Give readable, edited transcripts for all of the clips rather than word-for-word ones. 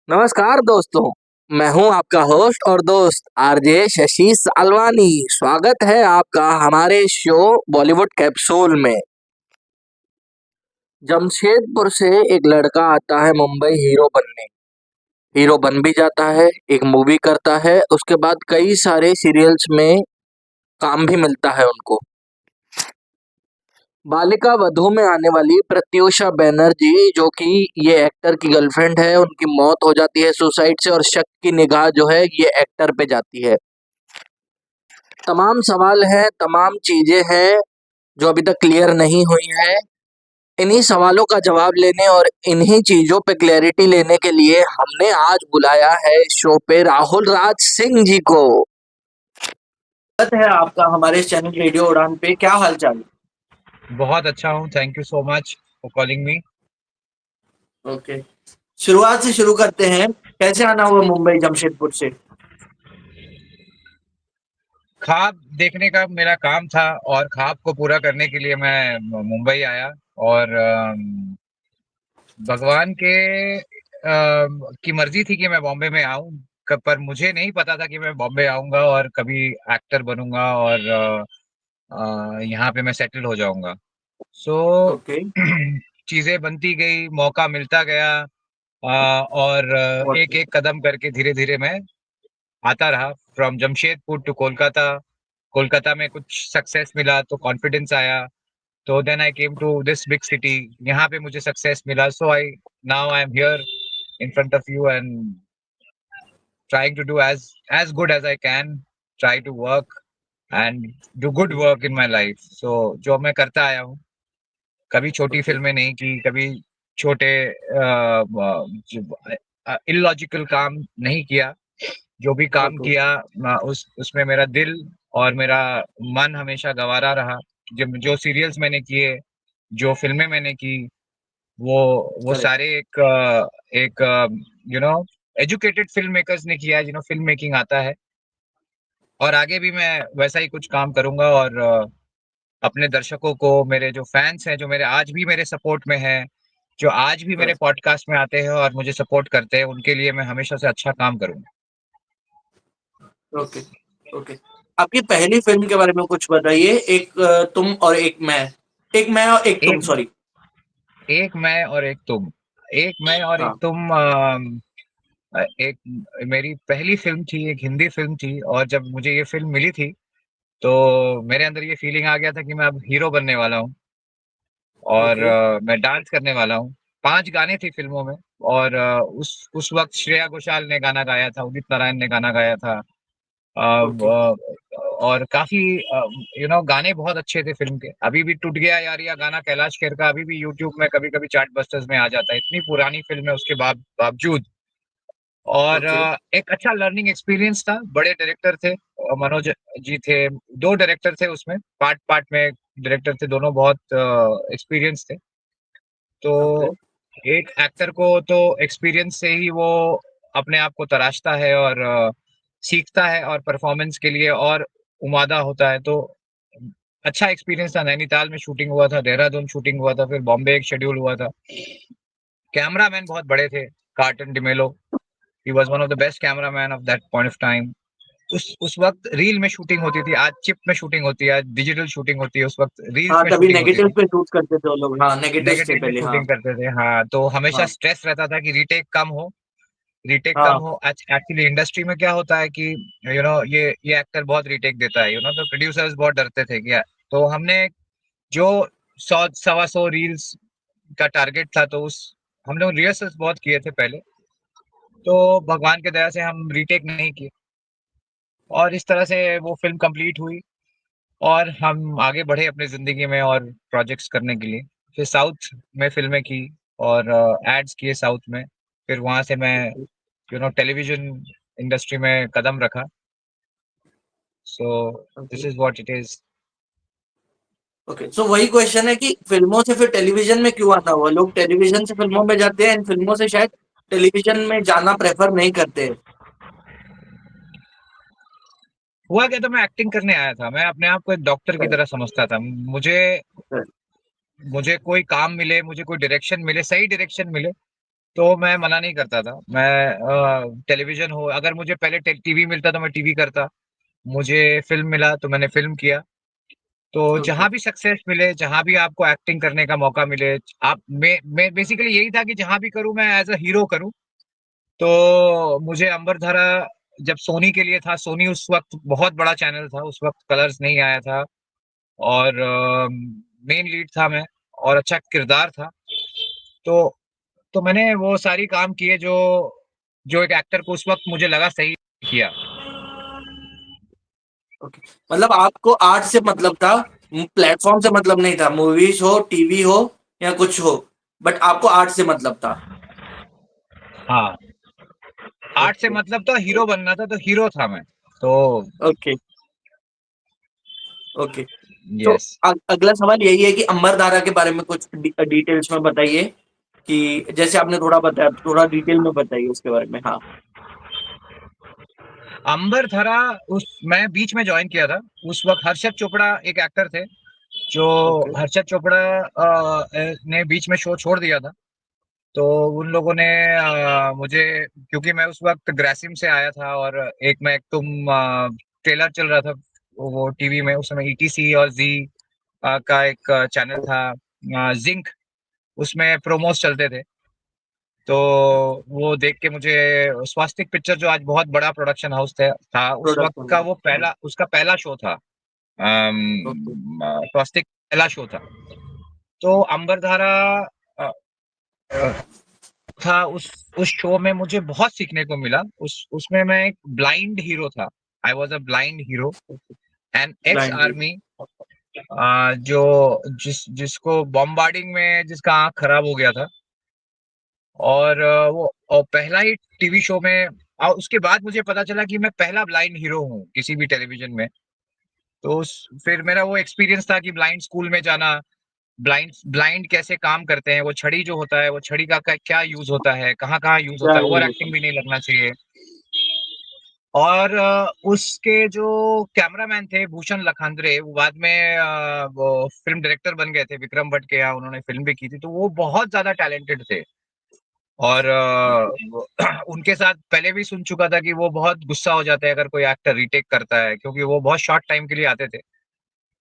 नमस्कार दोस्तों। मैं हूं आपका होस्ट और दोस्त आरजे शशि सालवानी। स्वागत है आपका हमारे शो बॉलीवुड कैप्सूल में। जमशेदपुर से एक लड़का आता है मुंबई हीरो बनने। हीरो बन भी जाता है, एक मूवी करता है, उसके बाद कई सारे सीरियल्स में काम भी मिलता है उनको। बालिका वधू में आने वाली प्रत्यूषा बनर्जी, जो कि ये एक्टर की गर्लफ्रेंड है, उनकी मौत हो जाती है सुसाइड से और शक की निगाह जो है ये एक्टर पे जाती है। तमाम सवाल हैं, तमाम चीजें हैं जो अभी तक क्लियर नहीं हुई हैं। इन्हीं सवालों का जवाब लेने और इन्हीं चीजों पे क्लैरिटी लेने के लिए हमने आज बुलाया है शो पे राहुल राज सिंह जी को। स्वागत है आपका हमारे चैनल रेडियो उड़ान पे। क्या हाल चाल? बहुत अच्छा हूँ। Thank you so much for calling me. Okay, शुरुआत से शुरू करते हैं। कैसे आना हुआ मुंबई जमशेदपुर से? ख्वाब देखने का मेरा काम था और ख्वाब को पूरा करने के लिए मैं मुंबई आया। और भगवान के की मर्जी थी कि मैं बॉम्बे में आऊं। पर मुझे नहीं पता था कि मैं बॉम्बे आऊंगा और कभी एक्टर बनूंगा और यहाँ पे मैं सेटल हो जाऊंगा। So okay. चीजें बनती गई, मौका मिलता गया। और एक एक कदम करके धीरे धीरे मैं आता रहा फ्रॉम जमशेदपुर टू कोलकाता। कोलकाता में कुछ सक्सेस मिला तो कॉन्फिडेंस आया। तो then I came to this big city. यहाँ पे मुझे सक्सेस मिला, so I now I am here in front of you and trying to do as good as I can, try to work and do good work in my life. So जो मैं करता आया हूँ, कभी छोटी okay. फिल्में नहीं की, कभी छोटे इलॉजिकल काम नहीं किया। जो भी काम ओके। किया उस उसमें मेरा दिल और मेरा मन हमेशा गंवारा रहा। जब जो सीरियल्स मैंने किए, जो फिल्में मैंने की, वो करेक्ट। सारे एक you know educated film makers ने किया है, जिन्हों फिल्म मेकिंग आता है। और आगे भी मैं वैसा ही कुछ काम करूंगा और अपने दर्शकों को, मेरे जो फैंस हैं, जो मेरे आज भी मेरे सपोर्ट में हैं, जो आज भी मेरे करेक्ट। पॉडकास्ट में आते हैं और मुझे सपोर्ट करते हैं, उनके लिए मैं हमेशा से अच्छा काम करूंगा। ओके। ओके। आपकी पहली फिल्म के बारे में कुछ बताइए। एक तुम और एक मैं। एक मैं और एक तुम, एक सॉरी। एक मैं और एक तुम। एक मैं और एक हाँ। तुम एक मेरी पहली फ़िल्म थी, एक हिंदी फ़िल्म थी। और जब मुझे ये फ़िल्म मिली थी, तो मेरे अंदर ये फ़ीलिंग आ गया था कि मैं अब हीरो बनने वाला हूँ और ओके। मैं डांस करने वाला हूँ। 5 गाने थे फ़िल्मों में और उस वक़्त श्रेया घोषाल ने गाना गाया था, उदित नारायण ने गाना गाया था। ओके। और काफ़ी गाने बहुत अच्छे थे फ़िल्म के। अभी भी टूट गया यारियाँ गाना कैलाश खेर का अभी भी यूट्यूब में कभी-कभी चार्ट बस्टर्स में आ जाता है। इतनी पुरानी फ़िल्म है उसके बावजूद। और ओके। एक अच्छा लर्निंग एक्सपीरियंस था। बड़े डायरेक्टर थे, मनोज जी थे। 2 डायरेक्टर थे उसमें, पार्ट-पार्ट में डायरेक्टर थे, दोनों बहुत एक्सपीरियंस थे। तो ओके। एक एक्टर को तो एक्सपीरियंस से ही वो अपने आप को तराशता है और सीखता है और परफॉर्मेंस के लिए और उमादा होता है। तो अच्छा एक्सपीरियंस था। नैनीताल में शूटिंग हुआ था, देहरादून शूटिंग हुआ था, फिर बॉम्बे एक शेड्यूल हुआ था। कैमरामैन बहुत बड़े थे, carton D'Mello. He was one of the best cameraman of that point of time. उस वक़्त रील में शूटिंग होती थी, आज चिप में शूटिंग होती है, आज डिजिटल शूटिंग होती है, उस वक़्त रील्स हाँ, में तभी शूटिंग होती नेगेटिव थी। पे शूट करते थे वो लोग। हाँ, नेगेटिव्स थे नेगेटिव में पहले। हाँ। शूटिंग करते थे, हाँ, तो हमेशा हाँ। स्ट्रेस रहता था कि रीटेक कम हाँ। हो। एक्चुअली इंडस्ट्री में क्या होता है कि ये एक्टर बहुत रीटेक देता है, तो प्रोड्यूसर्स बहुत डरते थे कि तो हमने जो 100 सवा 100 रील्स का टारगेट था, तो उस हम लोग रिहर्सल्स बहुत किए थे पहले। तो भगवान की दया से हम रीटेक नहीं किए और इस तरह से वो फ़िल्म कंप्लीट हुई और हम आगे बढ़े अपनी ज़िंदगी में और प्रोजेक्ट्स करने के लिए। फिर साउथ में फ़िल्में की और एड्स किए साउथ में। फिर वहाँ से मैं ओके। टेलीविज़न इंडस्ट्री में कदम रखा। So okay. This is what it is. Okay, so वही क्वेश्चन है कि फिल्मों से फिर टेलीविजन में क्यों आना हुआ? लोग टेलीविजन से फिल्मों में जाते हैं, इन फिल्मों से शायद टेलीविजन में जाना प्रेफर नहीं करते। हुआ क्या था, मैं एक्टिंग करने आया था। मैं अपने आप को एक डॉक्टर की तरह समझता था। मुझे मुझे कोई काम मिले, मुझे कोई डायरेक्शन मिले, सही डायरेक्शन मिले, तो मैं मना नहीं करता था। मैं टेलीविज़न हो अगर मुझे पहले टीवी मिलता तो मैं टीवी करता, मुझे फ़िल्म मिला तो मैंने फ़िल्म किया। तो ओके, जहाँ भी सक्सेस मिले, जहाँ भी आपको एक्टिंग करने का मौका मिले, आप मैं बेसिकली यही था कि जहाँ भी करूँ मैं एज़ अ हीरो करूँ। तो मुझे अंबरधारा जब सोनी के लिए था, सोनी उस वक़्त बहुत बड़ा चैनल था, उस वक़्त कलर्स नहीं आया था और मेन लीड था मैं और अच्छा किरदार था। तो तो मैंने वो सारी काम किए जो जो एक एक्टर को उस वक़्त मुझे लगा सही किया। ओके। मतलब आपको आर्ट से मतलब था, प्लेटफ़ॉर्म से मतलब नहीं था, मूवीज़ हो, टीवी हो या कुछ हो, बट आपको आर्ट से मतलब था। हाँ, आर्ट से ओके, मतलब तो हीरो बनना था, तो हीरो था मैं। तो ओके, ओके। तो यस। अगला सवाल यही है कि अंबरधारा के बारे में कुछ डिटेल्स में बताइए कि जैसे आपने थोड़ा बताया, थोड़ा डिटेल में बताइए उसके बारे में। हाँ, अंबरधरा उस मैं बीच में जॉइन किया था। उस वक़्त हर्षद चोपड़ा एक एक्टर थे, जो ओके, हर्षद चोपड़ा ने बीच में शो छोड़ दिया था। तो उन लोगों ने मुझे क्योंकि मैं उस वक़्त ग्रासिम से आया था और एक मैं एक ट्रेलर चल रहा था वो टीवी में उस समय ईटीसी और ज़ी का एक चैनल था ज़िंक उसमें प्रोमोस चलते थे। तो वो देख के मुझे स्वास्तिक पिक्चर जो आज बहुत बड़ा प्रोडक्शन हाउस था उस वक़्त प्रोडक्शन का में। वो हाँ, पहला उसका पहला शो था। ओके, स्वास्तिक पहला शो था। तो अंबरधारा अ अ, था उस शो में मुझे बहुत सीखने को मिला। उसमें मैं एक ब्लाइंड हीरो था। I was a blind hero okay, an ex blind reader. Army जो जिसको बॉम्बार्डिंग में जिसका आँख खराब हो गया था और पहला ही टीवी शो में उसके बाद मुझे पता चला कि मैं पहला ब्लाइंड हीरो हूँ किसी भी टेलीविज़न में। तो उस फिर मेरा वो एक्सपीरियंस था कि ब्लाइंड स्कूल में जाना, ब्लाइंड ब्लाइंड कैसे काम करते हैं, वो छड़ी जो होता है, वो छड़ी का क्या यूज़ होता है, कहाँ-कहाँ यूज़ क्या होता है, ओवर यूज़ होता एक्टिंग है? भी नहीं लगना चाहिए। और उसके जो कैमरामैन थे भूषण लखांद्रे, वो बाद में वो फ़िल्म डायरेक्टर बन गए थे, विक्रम भट्ट के यहाँ उन्होंने फ़िल्म भी की थी, तो वो बहुत ज़्यादा टैलेंटेड थे। और ओके, वो उनके साथ पहले भी सुन चुका था कि वो बहुत गुस्सा हो जाते हैं अगर कोई एक्टर रीटेक करता है, क्योंकि वो बहुत शॉर्ट टाइम के लिए आते थे।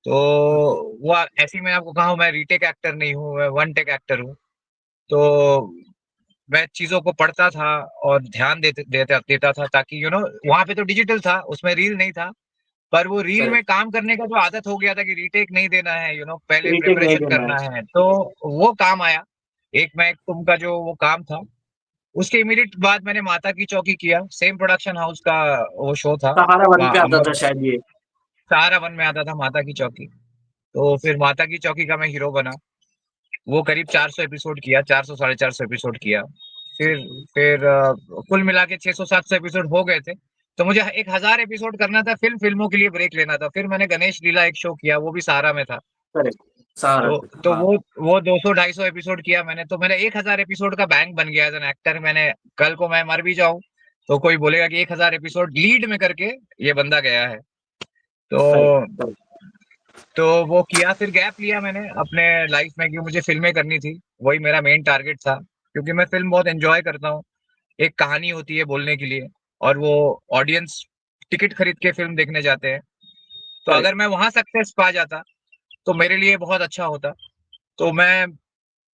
तो ओके, वो ऐसे ही मैंने आपको कहा हूँ मैं रीटेक एक्टर नहीं हूँ, मैं वन टेक एक्टर हूँ। तो मैं चीज़ों को पढ़ता था और ध्यान देता था ताकि वहाँ पे तो डिजिटल था, उसमें रील नहीं था। पर वो रील में करेक्ट। काम करने का जो आदत हो गया था कि रीटेक नहीं देना है, पहले रीटेक नहीं प्रिपरेशन देना है। करना है, तो वो काम आया। एक मैं एक तुम का जो वो काम था, उसके इमीडिएट बाद मैंने माता की चौकी किया, सेम प्रोडक्शन हाउस का वो शो था। सहारा वन पे आता अमर था शायद ये। सहारा वन में आता था माता की चौकी। तो फिर माता की चौकी का मैं हीरो बना। वो करीब 400 एपिसोड किया, 400 साढ़े 400 एपिसोड किया। फिर फिर कुल मिला के 600-700 एपिसोड हो गए थे। तो मुझे एक 1000 एपिसोड करना था, फ़िल्मों के लिए ब्रेक लेना था। फिर मैंने गणेश लीला एक शो किया, वो भी सहारा में था। करेक्ट, सहारा तो पे था, तो हाँ। वो 200-250 एपिसोड किया मैंने, तो मेरा 1000 एपिसोड का बैंक बन गया एज़ एन एक्टर। मैंने कल को मैं मर भी जाऊँ, तो कोई बोलेगा कि 1000 एपिसोड लीड में करके ये बंदा गया है। तो करेक्ट, करेक्ट, तो वो किया, फिर गैप लिया मैंने अपने लाइफ में कि मुझे फ़िल्में करनी थी, वही मेरा मेन टारगेट था। क्योंकि मैं फ़िल्म बहुत एन्जॉय करता हूँ। एक कहानी होती है बोलने के लिए और वो ऑडियंस टिकट खरीद के फ़िल्म देखने जाते हैं। तो करेक्ट, अगर मैं वहाँ सक्सेस पा जाता, तो मेरे लिए बहुत अच्छा होता। तो मैं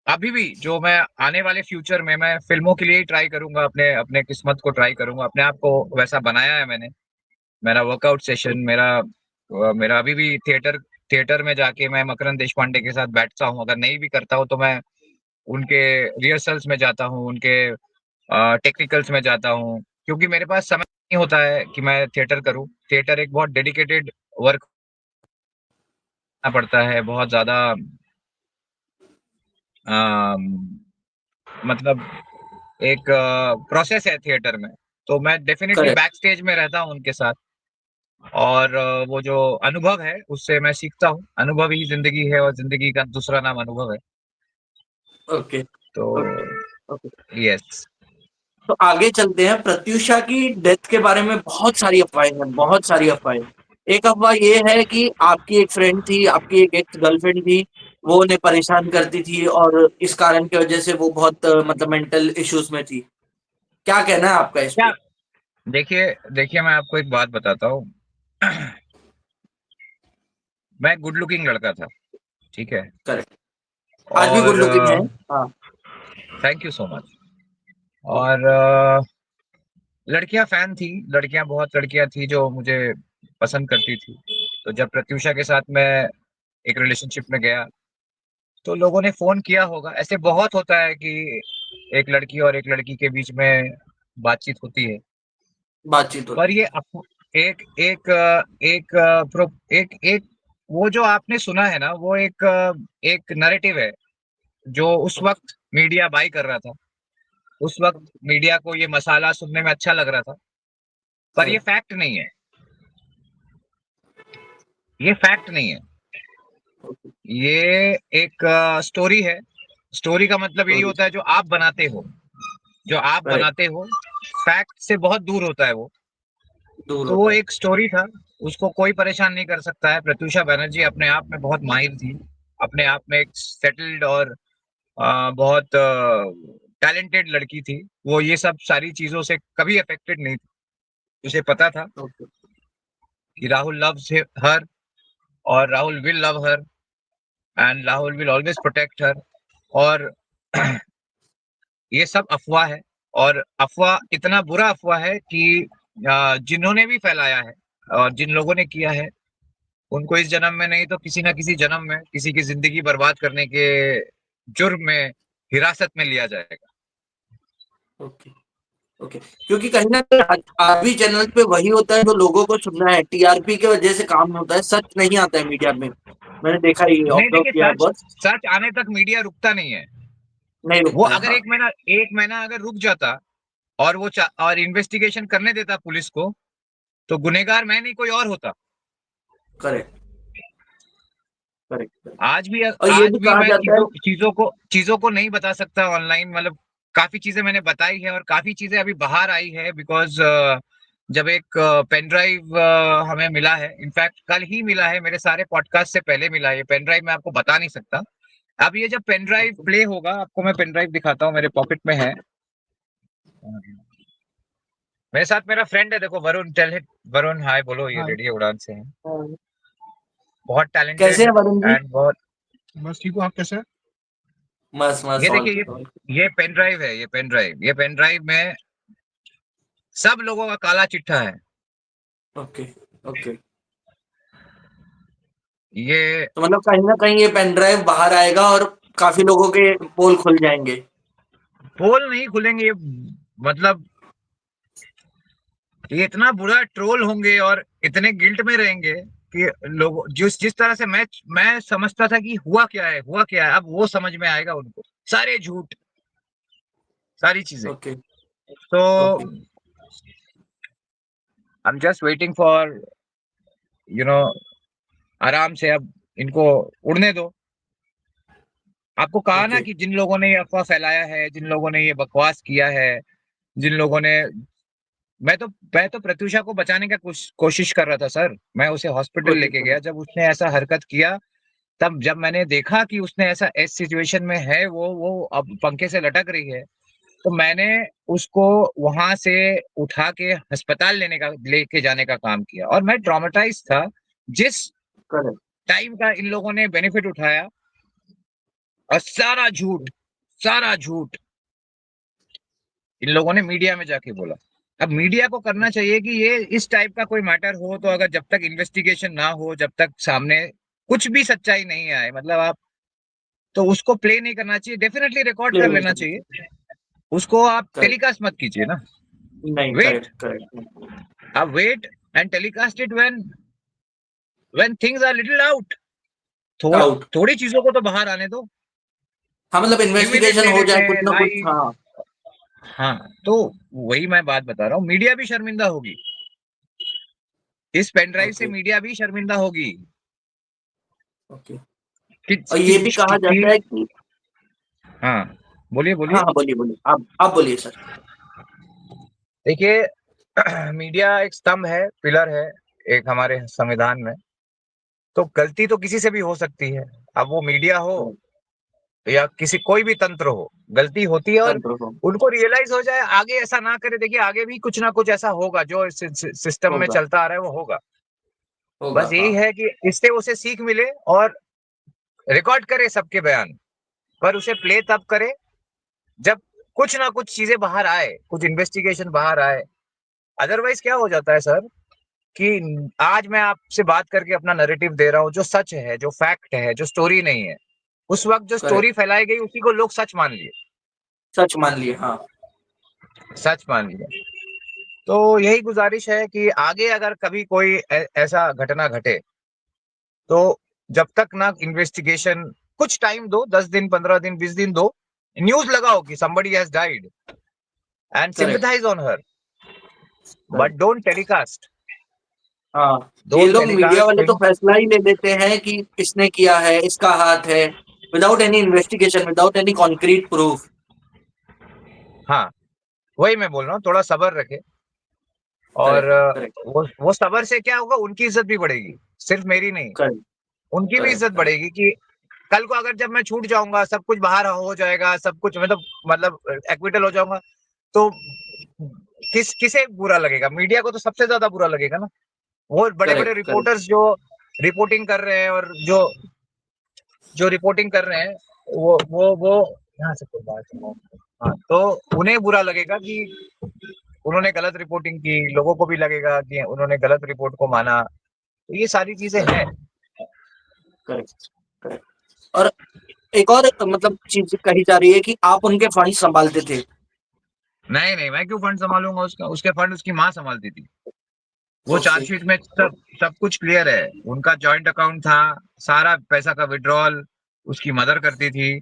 अभी भी जो मैं आने वाले फ्यूचर में मैं फ़िल्मों के लिए ही ट्राई करूँगा, अपने अपने किस्मत को ट्राई करूँगा, अपने आप को वैसा बनाया है मैंने। मेरा वर्कआउट सेशन मेरा अभी भी थिएटर थिएटर में जाके मैं मकरंद देशपांडे के साथ बैठता हूँ। अगर नहीं भी करता हूँ तो मैं उनके रिहर्सल्स में जाता हूँ, उनके टेक्निकल्स में जाता हूँ, क्योंकि मेरे पास समय नहीं होता है कि मैं थिएटर करूँ। थिएटर एक बहुत डेडिकेटेड वर्क करना पड़ता है, बहुत ज़्यादा अम, मतलब एक प्रोसेस है थिएटर में। तो मैं डेफ़िनिटली करेक्ट। बैक स्टेज में रहता हूँ उनके साथ और वो जो अनुभव है उससे मैं सीखता हूँ। अनुभव ही ज़िंदगी है और ज़िंदगी का दूसरा नाम अनुभव है। ओके, तो ओके, ओके। यस। तो आगे चलते हैं। प्रत्यूषा की डेथ के बारे में बहुत सारी अफ़वाहें हैं, बहुत सारी अफ़वाहें। एक अफ़वाह ये है कि आपकी एक फ्रेंड थी, आपकी एक एक्स गर्लफ्रेंड थी, वो उन्हें परेशान करती थी और इस कारण की वजह से वो बहुत मतलब मेंटल इश्यूज में थी। क्या कहना है आपका इस क्या पे? देखिए देखिए मैं आपको एक बात बताता हूँ। मैं गुड लुकिंग लड़का था, ठीक है? करेक्ट। आज भी गुड और लुकिंग है। हाँ। Thank you so much. Okay. और लड़कियां फैन थी, लड़कियां बहुत लड़कियां थी जो मुझे पसंद करती थी। तो जब प्रत्यूषा के साथ मैं एक रिलेशनशिप में गया, तो लोगों ने फ़ोन किया होगा। ऐसे बहुत होता है कि एक लड़की और एक लड़की के बीच में बातचीत होती है। बातचीत पर होती ये है। एक एक एक प्रो एक एक वो जो आपने सुना है ना, वो एक नैरेटिव है, जो उस ओके। वक़्त मीडिया बाय कर रहा था। उस वक़्त मीडिया को ये मसाला सुनने में अच्छा लग रहा था, पर ये करेक्ट। फैक्ट नहीं है, ये फैक्ट नहीं है। ओके। ये एक स्टोरी है। स्टोरी का मतलब यही सॉरी। होता है जो आप बनाते हो, जो आप करेक्ट। बनाते हो, फैक्ट से बहुत दूर होता है वो। दूर तो वो होता है। एक स्टोरी था, उसको कोई परेशान नहीं कर सकता है। प्रत्यूषा बनर्जी अपने आप में बहुत माहिर थी, अपने आप में एक सेटल्ड और बहुत टैलेंटेड लड़की थी। वो ये सब सारी चीज़ों से कभी अफेक्टेड नहीं थी। उसे पता था ओके। कि राहुल लव्स हर, और Rahul will love her, and Rahul will always protect हर। और ये सब अफ़वाह है, और अफ़वाह इतना बुरा अफ़वाह है कि जिन्होंने भी फैलाया है और जिन लोगों ने किया है, उनको इस जन्म में नहीं तो किसी न किसी जन्म में किसी की ज़िंदगी बर्बाद करने के जुर्म में हिरासत में लिया जाएगा। ओके। ओके। क्योंकि कहीं न कहीं आज आज भी चैनल पे वही होता है जो लोगों को सुनना है, टीआरपी की वजह से काम होता है, सच नहीं आता है मीडिया में। मैंने देखा ये नहीं, ऑब्जर्व देखिए, किया है सच बहुत। सच आने तक मीडिया रुकता नहीं है। नहीं वो रुकता है, अगर हाँ। 1 महीना अगर रुक जाता और और इन्वेस्टिगेशन करने देता पुलिस को, तो गुनहगार मैं नहीं कोई और होता। Correct, correct, correct. और ये आज भी भी कहा मैं जाता है। चीज़ों को नहीं बता सकता ऑनलाइन, मतलब काफ़ी चीज़ें मैंने बताई है और काफ़ी चीज़ें अभी बाहर आई है, बिकॉज़ जब एक पेन ड्राइव हमें मिला है, इनफैक्ट कल ही मिला है, मेरे सारे पॉडकास्ट से पहले मिला है। ये पेन ड्राइव मैं आपको बता नहीं सकता। अब ये जब पेन ड्राइव ओके। प्ले होगा, आपको मैं पेन ड्राइव दिखाता हूँ, मेरे पॉकेट में है। मेरे साथ मेरा फ्रेंड है, देखो, वरुण। वरुण, हाय बोलो, ये हाँ। रेडियो उड़ान से है। हाँ। बहुत कैसे टैलेंटेड हैं वरुण जी? एंड बहुत। बस ठीक हूँ, आप कैसे हैं? मस्त, ये मस्त, ऑल देखिए, गुड, ऑल ये पेन ड्राइव है, ये पेन ड्राइव में सब लोगों का काला चिट्ठा है। गुड। Okay, okay. ये तो मतलब कहीं न कहीं ये पेन ड्राइव बाहर आएगा और काफ़ी लोगों के पोल खुल जाएँगे। पोल नहीं खुलेंगे, ये मतलब ये इतना बुरा ट्रोल होंगे और इतने गिल्ट में रहेंगे कि लोग जिस जिस तरह से मैं समझता था कि हुआ क्या है, अब वो समझ में आएगा उनको। सारे झूठ, सारी चीजें। ओके, तो okay, I am just waiting for, you know आराम से अब इनको उड़ने दो। आपको कहा ना ओके। कि जिन लोगों ने ये अफवाह फैलाया है, जिन लोगों ने ये बकवास किया है, जिन लोगों ने मैं तो प्रत्यूषा को बचाने का कोशिश कर रहा था सर। मैं उसे हॉस्पिटल कोशिश लेके करें। गया जब उसने ऐसा हरकत किया। तब जब मैंने देखा कि उसने ऐसा इस सिचुएशन में है, वो अब पंखे से लटक रही है, तो मैंने उसको वहां से उठा के अस्पताल लेके जाने का काम किया। और मैं ट्रॉमेटाइज था जिस करेक्ट। टाइम का इन लोगों ने बेनिफिट उठाया, और सारा झूठ इन लोगों ने मीडिया में जाके बोला। अब मीडिया को करना चाहिए कि ये इस टाइप का कोई मैटर हो, तो अगर जब तक इन्वेस्टिगेशन ना हो, जब तक सामने कुछ भी सच्चाई नहीं आए, मतलब आप, तो उसको प्ले नहीं करना चाहिए, डेफिनेटली रिकॉर्ड प्ले कर नहीं लेना करना चाहिए। चाहिए। उसको आप करेक्ट। टेलीकास्ट मत कीजिए ना। नहीं, वेट, करेक्ट, करेक्ट। आप wait and telecast it when things are little out. Doubt. थोड़ी चीजों को तो बाहर आने दो। हाँ, मतलब इमीडिएट इन्वेस्टिगेशन ले हो लेते जाए कुछ हैं ना कुछ, लाइव। हाँ। हाँ, तो वही मैं बात बता रहा हूँ, मीडिया भी शर्मिंदा होगी। इस पेन ड्राइव से ओके, मीडिया भी शर्मिंदा होगी ओके। कि, और कि, ये भी कहा कि जाता है कि हाँ, बोलिए हाँ, बोलिए। हाँ, बोलिए, बोलिए। आप बोलिए सर। देखिए, मीडिया एक स्तंभ है, पिलर है एक हमारे संविधान में। तो गलती तो किसी से भी हो सकती है। अब वो मीडिया हो या किसी कोई भी तंत्र हो, गलती होती है और तंत्र को उनको रियलाइज हो जाए, आगे ऐसा ना करे। देखिए आगे भी कुछ ना कुछ ऐसा होगा जो सिस्टम में होगा चलता आ रहा है, वो होगा। होगा बस यही हाँ है कि इससे उसे सीख मिले और रिकॉर्ड करे सबके बयान, पर उसे प्ले तब करे जब कुछ ना कुछ चीजें बाहर आए, कुछ इन्वेस्टिगेशन बाहर आए। अदरवाइज क्या हो जाता है सर कि आज मैं आपसे बात करके अपना नैरेटिव दे रहा हूँ, जो सच है, जो फैक्ट है, जो स्टोरी नहीं है, उस वक्त जो स्टोरी करेक्ट फैलाई गई उसी को लोग सच मान लिए, सच मान लिए हाँ सच मान लिए। तो यही गुजारिश है कि आगे अगर कभी कोई ऐसा घटना घटे, तो जब तक ना इन्वेस्टिगेशन, कुछ टाइम दो, 10 दिन, 15 दिन, 20 दिन दो, न्यूज लगाओ कि somebody has died and correct sympathize on her, but correct don't telecast, हाँ ये don't लोग मीडिया telecast वाले तो things। फैसला ही ले लेते हैं कि किसने किया है इसका हाथ है without any investigation without any concrete proof हाँ, वही मैं बोल रहा हूँ, थोड़ा सब्र रखे। और करेक्ट करेक्ट वो सब्र से क्या होगा, उनकी इज्जत भी बढ़ेगी, सिर्फ मेरी नहीं, करेक्ट उनकी भी करेक्ट इज्जत करेक्ट बढ़ेगी कि कल को अगर जब मैं छूट जाऊंगा, सब कुछ बाहर हो जाएगा, सब कुछ मतलब एक्विटल हो जाऊंगा, तो किसे बुरा लगेगा? मीडिया को तो सबसे ज्यादा बुरा लगेगा ना। वो बड़े बड़े करेक्ट करेक्ट रिपोर्टर्स जो रिपोर्टिंग कर रहे हैं और जो जो रिपोर्टिंग कर रहे हैं, वो यहाँ से कोई बात नहीं। हाँ, तो उन्हें बुरा लगेगा कि उन्होंने गलत रिपोर्टिंग की, लोगों को भी लगेगा कि उन्होंने गलत रिपोर्ट को माना। तो ये सारी चीजें हैं। करेक्ट करेक्ट करेक्ट और एक और मतलब चीज कही जा रही है कि आप उनके फंड संभालते थे नहीं नहीं, मैं क्यों फंड संभालूंगा उसका? उसके फंड उसकी माँ संभालती थी। वो ओके चार्जशीट में सब सब कुछ क्लियर है। उनका जॉइंट अकाउंट था, सारा पैसा का विड्रॉल उसकी मदर करती थी।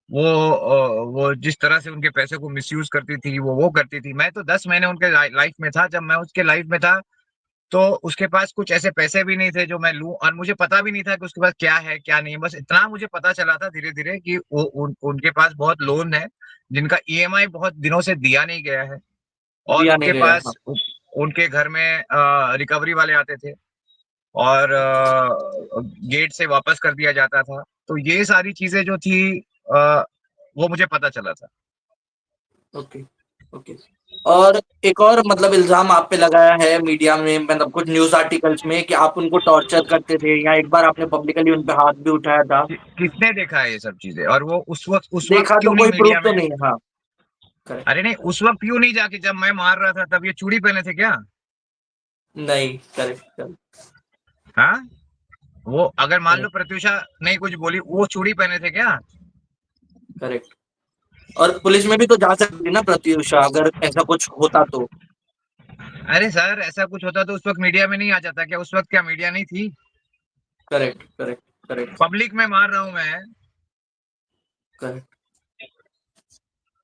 वो जिस तरह से उनके पैसे को मिसयूज करती थी, वो करती थी। मैं तो 10 महीने उनके लाइफ में था। जब मैं उसके लाइफ में था, तो उसके पास कुछ ऐसे पैसे भी नहीं थे जो मैं लूं, और मुझे पता भी नहीं था कि उसके पास क्या है क्या नहीं है। बस इतना मुझे पता चला था धीरे धीरे कि उनके पास बहुत लोन है, जिनका ईएमआई बहुत दिनों से दिया नहीं गया है, और दिया नहीं उनके गया हाँ पास उनके घर में रिकवरी वाले आते थे और गेट से वापस कर दिया जाता था। तो ये सारी चीजें जो थी, अ, वो मुझे पता चला था। ओके ओके और एक और मतलब इल्जाम आप पे लगाया है मीडिया में मतलब कुछ न्यूज आर्टिकल्स में कि आप उनको टॉर्चर करते थे या एक बार आपने पब्लिकली उन पे हाथ भी उठाया था किसने देखा है ये सब चीजें? और वो उस वक्त देखा तो क्यों नहीं कोई मीडिया प्रूफ तो में? नहीं है हाँ करेक्ट अरे नहीं, उस वक्त क्यों नहीं जाके, जब मैं मार रहा था तब ये चूड़ी पहने थे क्या? नहीं करेक्ट करेक्ट हाँ, वो अगर मान लो करेक्ट प्रत्युषा नहीं कुछ बोली, वो चूड़ी पहने थे क्या? करेक्ट और पुलिस में भी तो जा सकती थी ना प्रत्युषा अगर ऐसा कुछ होता तो अरे सर, ऐसा कुछ होता तो उस वक्त मीडिया में नहीं आ जाता क्या? उस वक्त क्या मीडिया नहीं थी? करेक्ट करेक्ट करेक्ट पब्लिक में मार रहा हूं मैं। करेक्ट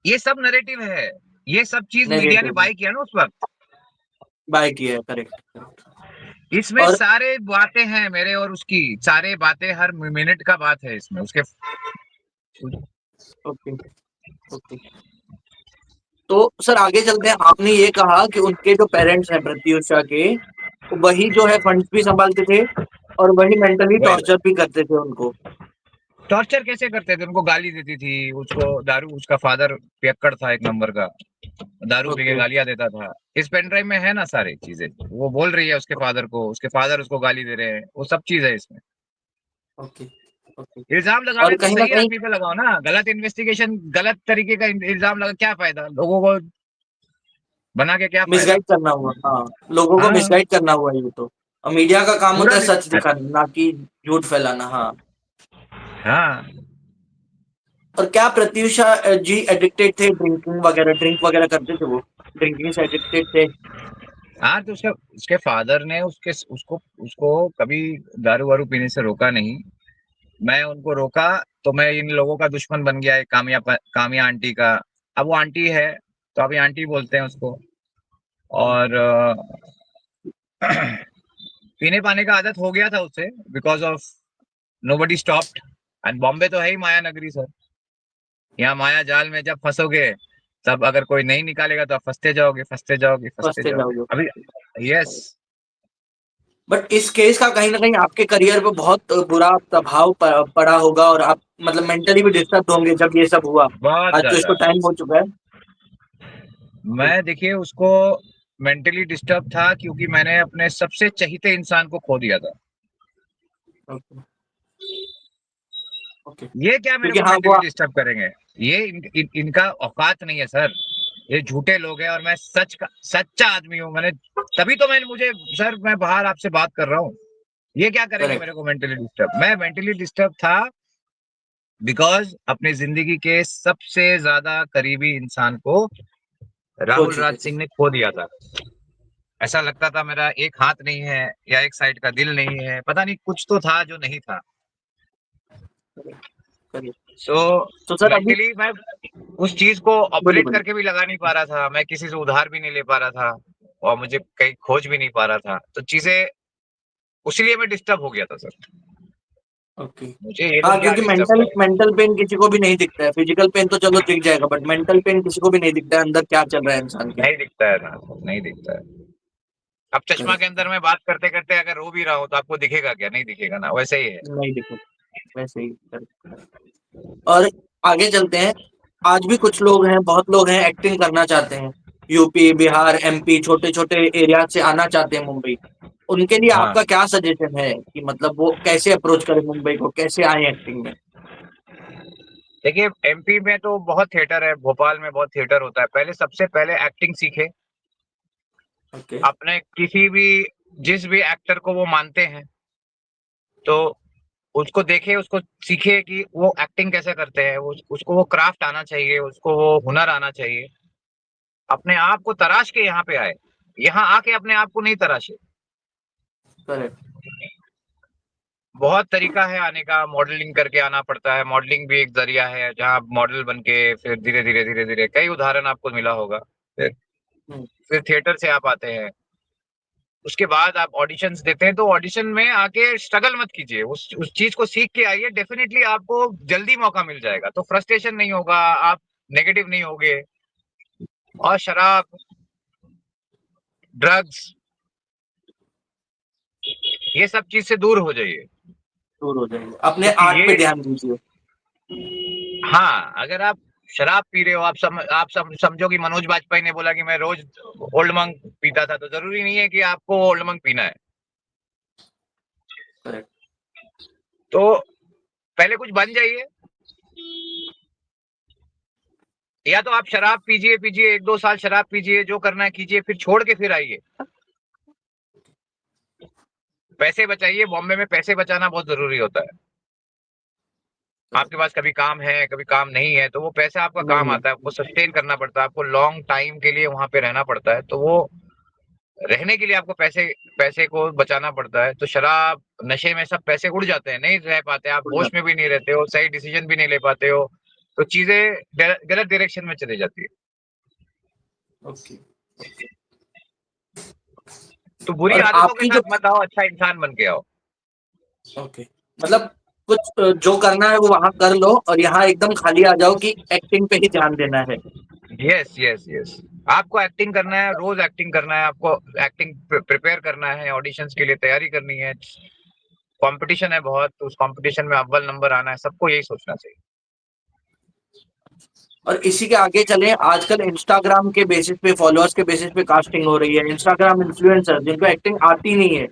ये सब नैरेटिव है। ये सब चीज मीडिया ने नेगेटिव है बाय किया ना उस वक्त। बाय किया है करेक्ट करेक्ट इसमें और सारे बातें हैं मेरे और उसकी, सारे बातें, हर मिनट का बात है इसमें उसके। ओके ओके तो सर आगे चलते हैं आपने ये कहा कि उनके जो पेरेंट्स हैं प्रत्युषा के वही जो है फंड्स भी संभालते थे और वही मेंटली वही टॉर्चर भी करते थे उनको टॉर्चर कैसे करते थे? उनको गाली देती थी, उसको दारू, उसका फादर पियक्कड़ था एक नंबर का, दारू पी के ओके गालियां देता था। इस पेन ड्राइव में है ना सारी चीजें, वो बोल रही है उसके फादर को, उसके फादर उसको गाली दे रहे हैं, वो सब चीज है इसमें। ओके ओके इल्जाम लगाना और है तो कहीं ना सही कहीं आदमी पे लगाओ ना। गलत इन्वेस्टिगेशन, गलत तरीके का इल्जाम लगा, क्या फायदा? लोगों को बना के क्या फायदा? मिसगाइड करना हुआ हाँ लोगों को हाँ, मिसगाइड करना हुआ ये तो और मीडिया का काम होता पूरा है सच दिखाना ना कि झूठ फैलाना हाँ हाँ और क्या प्रत्युषा जी एडिक्टेड थे ड्रिंक वगैरह करते थे वो ड्रिंकिंग से एडिक्टेड थे हाँ। तो उसके फादर ने उसको उसको कभी दारू वारू पीने से रोका नहीं। मैं उनको रोका तो मैं इन लोगों का दुश्मन बन गया है, कामिया आंटी का। अब वो आंटी है, तो अभी आंटी बोलते हैं उसको। और पीने पाने का आदत हो गया था उसे, because of nobody stopped. And Bombay तो है ही माया नगरी सर। यहाँ माया जाल में जब फंसोगे, तब अगर कोई नहीं निकालेगा तो आप फंसते जाओगे, फंसते जाओगे, फंसते फंसते जाओगे जाओगे अभी। यस। बट इस केस का कहीं ना कहीं आपके करियर पे बहुत बुरा प्रभाव पड़ा होगा और आप मतलब मेंटली भी डिस्टर्ब होंगे जब ये सब हुआ। बहुत आज तो इसको ज्यादा। टाइम हो चुका है। मैं देखिए उसको मेंटली डिस्टर्ब था क्योंकि मैंने अपने सबसे चहीते इंसान को खो दिया था। Okay okay. ये क्या मेरे क्योंकि को हाँ वो मेंटली डिस्टर्ब करेंगे? ये इनका औकात नहीं है सर। ये झूठे लोग हैं और मैं सच्चा आदमी हूँ। तभी तो मुझे सर मैं बाहर आपसे बात कर रहा हूँ। ये क्या करेंगे करेक्ट मेरे को मेंटली डिस्टर्ब? मैं मेंटली डिस्टर्ब था बिकॉज अपनी जिंदगी के सबसे ज्यादा करीबी इंसान को हो राहुल राज चुके थे। सिंह ने खो दिया था। ऐसा लगता था मेरा एक हाथ नहीं है या एक साइड का दिल नहीं है, पता नहीं कुछ तो था जो नहीं था। Correct correct. सो तो सर अभी मेंटली मैं उस चीज को बोलिए ऑपरेट बोलिए। करके भी लगा नहीं पा रहा था। मैं किसी से उधार भी नहीं ले पा रहा था और मुझे कहीं खोज भी नहीं पा रहा था, तो चीजें उसीलिए मैं डिस्टर्ब हो गया था सर। ओके। मुझे ये हाँ लोग क्या क्योंकि डिस्टर्ब मेंटल करें। मेंटल पेन किसी को भी नहीं दिखता है, फिजिकल पेन तो चलो दिख जाएगा बट मेंटल पेन किसी को भी नहीं दिखता है अंदर क्या चल रहा है इंसान के। नहीं दिखता है ना, नहीं दिखता है। अब चश्मा के करेक्ट। अंदर मैं बात करते करते अगर रो भी रहा हूँ तो आपको दिखेगा क्या? नहीं दिखेगा ना, वैसे ही है। नहीं दिखता, वैसे ही। करेक्ट। और आगे चलते हैं। आज भी कुछ लोग हैं, बहुत लोग हैं एक्टिंग करना चाहते हैं, यूपी बिहार एमपी छोटे छोटे एरिया से आना चाहते हैं मुंबई। उनके लिए हाँ आपका क्या सजेशन है कि मतलब वो कैसे अप्रोच करें मुंबई को, कैसे आए एक्टिंग में? देखिए, एमपी में तो बहुत थिएटर है, भोपाल में बहुत थिएटर होता है। पहले सबसे पहले एक्टिंग सीखे। ओके। अपने किसी भी जिस भी एक्टर को वो मानते हैं तो उसको देखे, उसको सीखे कि वो एक्टिंग कैसे करते हैं। उसको वो क्राफ्ट आना चाहिए, उसको वो हुनर आना चाहिए। अपने आप को तराश के यहाँ पे आए। यहाँ आके अपने आप को नहीं तराशे। करेक्ट। बहुत तरीका है आने का, मॉडलिंग करके आना पड़ता है। मॉडलिंग भी एक जरिया है जहाँ आप मॉडल बन के फिर धीरे धीरे कई उदाहरण आपको मिला होगा। फिर हम्म, फिर थिएटर से आप आते हैं। उसके बाद आप ऑडिशंस देते हैं, तो ऑडिशन में आके स्ट्रगल मत कीजिए। उस चीज को सीख के आइए, डेफिनेटली आपको जल्दी मौका मिल जाएगा। तो फ्रस्ट्रेशन नहीं होगा, आप नेगेटिव नहीं होगे। और शराब, ड्रग्स, ये सब चीज से दूर हो जाइए। दूर हो जाएंगे, अपने क्योंकि आर्ट पे ये, ध्यान दीजिए। हाँ, अगर आप शराब पी रहे हो, आप समझो कि मनोज बाजपेयी ने बोला कि मैं रोज ओल्ड मंक पीता था, तो जरूरी नहीं है कि आपको ओल्ड मंक पीना है। करेक्ट। तो पहले कुछ बन जाइए। या तो आप शराब पीजिए पीजिए, 1-2 साल शराब पीजिए, जो करना है कीजिए, फिर छोड़ के फिर आइए। पैसे बचाइए। बॉम्बे में पैसे बचाना बहुत जरूरी होता है। आपके पास कभी काम है, कभी काम नहीं है, तो वो पैसा आपका काम नहीं है। आता है। आपको सस्टेन करना पड़ता है, आपको लॉन्ग टाइम के लिए वहां पे रहना पड़ता है। तो वो रहने के लिए आपको पैसे पैसे को बचाना पड़ता है। तो शराब, नशे में सब पैसे उड़ जाते हैं, नहीं रह पाते, आप उड़ होश में जाता भी नहीं रहते हो, सही डिसीजन भी नहीं ले पाते हो। तो चीजें गलत डायरेक्शन में चली जाती है। है। ओके। तो बुरी और आदतों के आपकी जो साथ मत आओ, अच्छा इंसान बन के आओ। ओके मतलब कुछ जो करना है वो वहां कर लो और यहाँ एकदम खाली आ जाओ कि एक्टिंग पे ही ध्यान देना है। Yes yes yes. आपको एक्टिंग करना है, रोज एक्टिंग करना है, आपको एक्टिंग प्रिपेयर करना है, ऑडिशंस के लिए तैयारी करनी है। कंपटीशन है बहुत, तो उस कंपटीशन में अव्वल नंबर आना है। सबको यही सोचना चाहिए। और इसी के आगे चले, आजकल इंस्टाग्राम के बेसिस पे, फॉलोअर्स के बेसिस पे कास्टिंग हो रही है। इंस्टाग्राम इन्फ्लुएंसर जिनको एक्टिंग आती नहीं है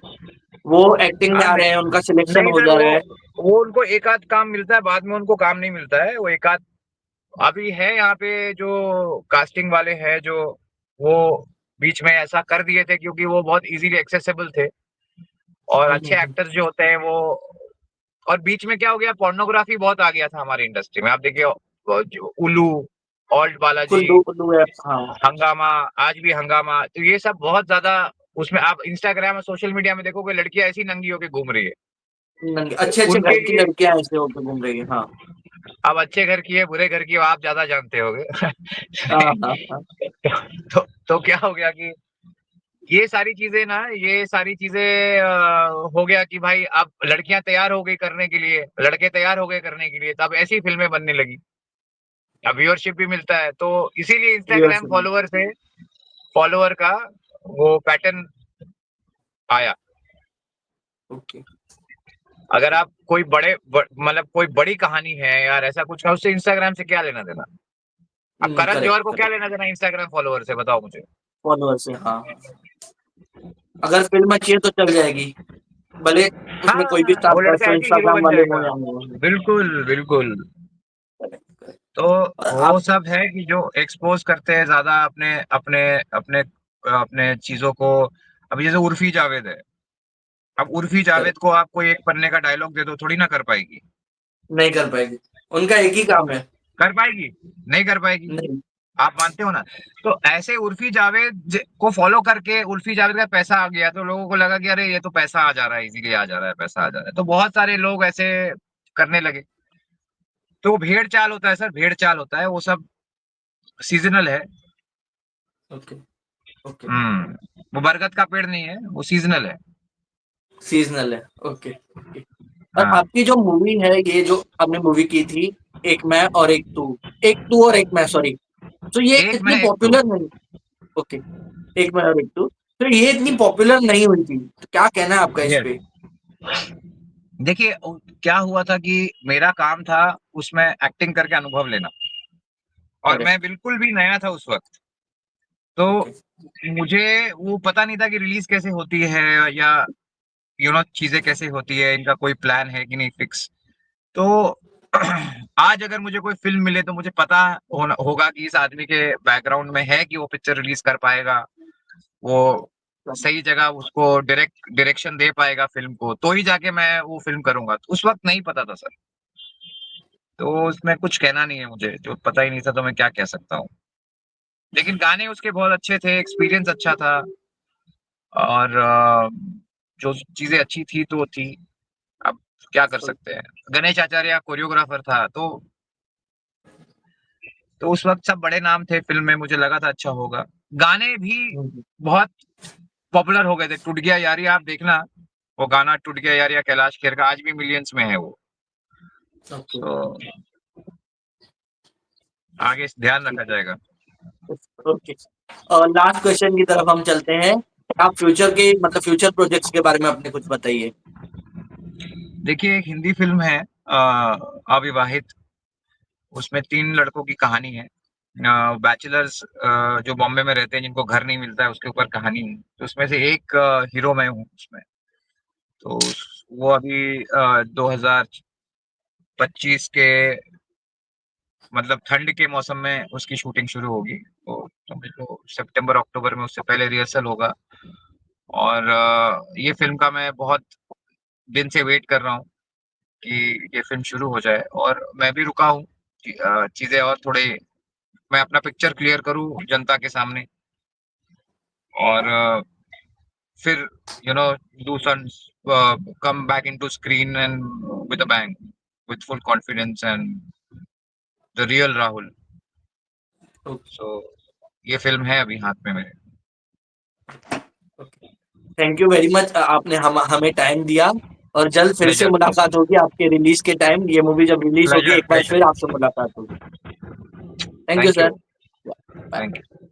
वो एक्टिंग में हाँ, आ रहे हैं, नहीं उनका सिलेक्शन नहीं हो सर, जा रहा है। वो उनको एक आध काम मिलता है, बाद में उनको काम नहीं मिलता है। वो एक आध अभी है यहाँ पे जो कास्टिंग वाले हैं, जो वो बीच में ऐसा कर दिए थे क्योंकि वो बहुत इजीली एक्सेसिबल थे। और अच्छे हम्म। एक्टर्स जो होते हैं वो, और बीच में क्या हो गया, पोर्नोग्राफी बहुत आ गया था हमारी इंडस्ट्री में। आप देखिए, उल्लू, ऑल्ट बालाजी, कुल्लू कुल्लू ऐप, हाँ। हंगामा, आज भी हंगामा, तो ये सब बहुत ज्यादा। उसमें आप इंस्टाग्राम और सोशल मीडिया में देखोगे लड़कियां ऐसी नंगी होके घूम रही है। तो अच्छे अच्छे उनके घर की लिए, लड़कियां ऐसे होकर घूम रही है, हाँ। अब अच्छे घर की है बुरे घर की है, आप ज्यादा जानते होगे। हाँ हाँ हाँ। तो क्या हो गया कि ये सारी चीजें ना, ये सारी चीजें हो गया कि भाई अब लड़कियां तैयार हो गई करने के लिए, लड़के तैयार हो गए करने के लिए, तब ऐसी फिल्में बनने लगी। अब व्यूअरशिप भी मिलता है, तो इसीलिए व्यूअर्स इंस्टाग्राम फॉलोअर का वो पैटर्न आया। ओके। अगर आप कोई मतलब कोई बड़ी कहानी है यार, ऐसा कुछ है, उससे इंस्टाग्राम से क्या लेना देना? अब करण करेक्ट जौहर को क्या करेक्ट। लेना देना इंस्टाग्राम फॉलोवर से, बताओ मुझे। फॉलोअर से, हाँ हाँ। अगर फिल्म अच्छी है तो चल जाएगी, भले हाँ, उसमें कोई भी स्टार वो कास्ट लड़का हो, ऐसे ही हीरो इंस्टाग्राम बन वाले हो जाएगा। या नहीं हो। बिल्कुल, बिल्कुल। Correct correct. तो और आप। वो सब है कि जो एक्सपोज करते हैं ज्यादा अपने अपने अपने अपने चीजों को। अभी जैसे उर्फी जावेद है, अब उर्फी जावेद करेक्ट। को आप कोई एक पन्ने का डायलॉग दे दो, थोड़ी ना कर पाएगी। नहीं कर पाएगी, उनका एक ही काम है। कर पाएगी? नहीं कर पाएगी। नहीं। आप मानते हो ना? तो ऐसे उर्फी जावेद को फॉलो करके उर्फी जावेद का पैसा आ गया, तो लोगों को लगा कि अरे ये तो पैसा आ जा रहा है, इजीली आ जा रहा है, पैसा आ जा रहा है, तो बहुत सारे लोग ऐसे करने लगे। तो वो भेड़ चाल होता है सर, भेड़ चाल होता है, वो सब सीजनल है। Okay okay. वो बरगद का पेड़ नहीं है, वो सीजनल है। सीजनल है। Okay okay. और हाँ। आपकी जो मूवी है, ये जो आपने मूवी की थी, एक मैं और एक तू, एक तू और एक मैं, सॉरी, तो ये एक इतनी मैं एक तू। पॉपुलर नहीं। ओके। एक मैं और एक तू, तो ये इतनी पॉपुलर नहीं हुई थी, तो क्या कहना है आपका इस यस। पे? देखिए क्या हुआ था कि मेरा काम था उसमें एक्टिंग करके अनुभव लेना, और मैं करेक्ट। बिल्कुल भी नया था उस वक्त। तो ओके। मुझे वो पता नहीं था कि रिलीज कैसे होती है, या चीजें कैसे होती है, इनका कोई प्लान है कि नहीं फिक्स। तो आज अगर मुझे कोई फिल्म मिले तो मुझे पता होगा कि इस आदमी के बैकग्राउंड में है कि वो पिक्चर रिलीज कर पाएगा, वो सही जगह उसको डायरेक्शन दे पाएगा फिल्म को, तो ही जाके मैं वो फिल्म करूंगा। तो उस वक्त नहीं पता था सर, तो उसमें कुछ कहना नहीं है मुझे, जो पता ही नहीं था तो मैं क्या कह सकता हूँ। लेकिन गाने उसके बहुत अच्छे थे, एक्सपीरियंस अच्छा था, और जो चीजें अच्छी थी तो थी। अब क्या कर सकते हैं। गणेश आचार्य कोरियोग्राफर था, तो उस वक्त सब बड़े नाम थे फिल्म में, मुझे लगा था अच्छा होगा। गाने भी बहुत पॉपुलर हो गए थे। टूट गया यारी, आप देखना, वो गाना टूट गया यारी कैलाश खेर का आज भी मिलियंस में है वो। ओके। तो आगे ध्यान रखा जाएगा। ओके। और लास्ट क्वेश्चन की तरफ हम चलते हैं। आप फ्यूचर के, मतलब फ्यूचर प्रोजेक्ट्स के बारे में अपने कुछ बताइए। देखिए, एक हिंदी फिल्म है अविवाहित, उसमें 3 लड़कों की कहानी है। बैचलर्स जो बॉम्बे में रहते हैं, जिनको घर नहीं मिलता है, उसके ऊपर कहानी है। तो उसमें से एक हीरो मैं हूँ उसमें। तो वो अभी 2025 के मतलब ठंड के मौसम में उसकी शूटिंग शुरू होगी। तो समझ लो सितंबर अक्टूबर में उससे पहले रिहर्सल होगा। और ये फिल्म का मैं बहुत दिन से वेट कर रहा हूँ कि ये फिल्म शुरू हो जाए, और मैं भी रुका हूँ कि चीजें और थोड़े मैं अपना पिक्चर क्लियर करूँ जनता के सामने, और फिर do some come back into screen and with a bang, with full confidence and the real Rahul. So ये फिल्म है अभी हाथ में मेरे। थैंक यू वेरी मच, आपने हमें टाइम दिया, और जल्द फिर से प्लेजर, प्लेजर, मुलाकात होगी आपके रिलीज के टाइम। ये मूवी जब रिलीज होगी प्लेजर, एक बार प्लेजर। फिर आपसे मुलाकात होगी। Thank you thank sir. You. Bye. Thank you.